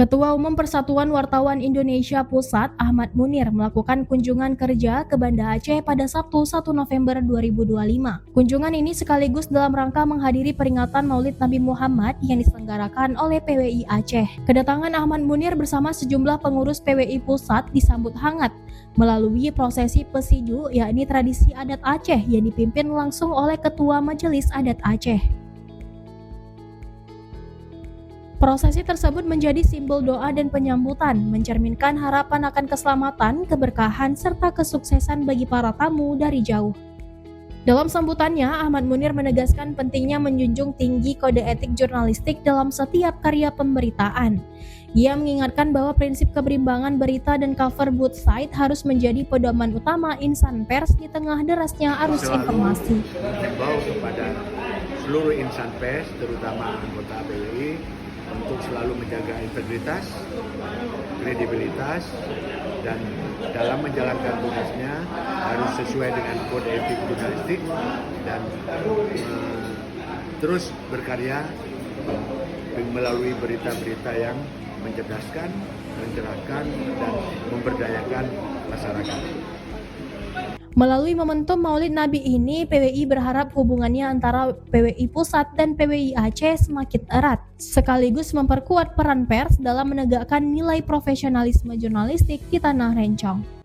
Ketua Umum Persatuan Wartawan Indonesia Pusat, Ahmad Munir, melakukan kunjungan kerja ke Banda Aceh pada Sabtu 1 November 2025. Kunjungan ini sekaligus dalam rangka menghadiri peringatan Maulid Nabi Muhammad yang diselenggarakan oleh PWI Aceh. Kedatangan Ahmad Munir bersama sejumlah pengurus PWI Pusat disambut hangat melalui prosesi pesiju, yakni tradisi adat Aceh yang dipimpin langsung oleh Ketua Majelis Adat Aceh. Prosesi tersebut menjadi simbol doa dan penyambutan, mencerminkan harapan akan keselamatan, keberkahan, serta kesuksesan bagi para tamu dari jauh. Dalam sambutannya, Ahmad Munir menegaskan pentingnya menjunjung tinggi kode etik jurnalistik dalam setiap karya pemberitaan. Ia mengingatkan bahwa prinsip keberimbangan berita dan cover both side harus menjadi pedoman utama insan pers di tengah derasnya arus informasi. Menghimbau kepada seluruh insan pers, terutama anggota PWI, untuk selalu menjaga integritas, kredibilitas, dan dalam menjalankan tugasnya harus sesuai dengan kode etik jurnalistik dan terus berkarya melalui berita-berita yang mencerdaskan, mencerahkan, dan memberdayakan masyarakat. Melalui momentum Maulid Nabi ini, PWI berharap hubungannya antara PWI Pusat dan PWI Aceh semakin erat, sekaligus memperkuat peran pers dalam menegakkan nilai profesionalisme jurnalistik di Tanah Rencong.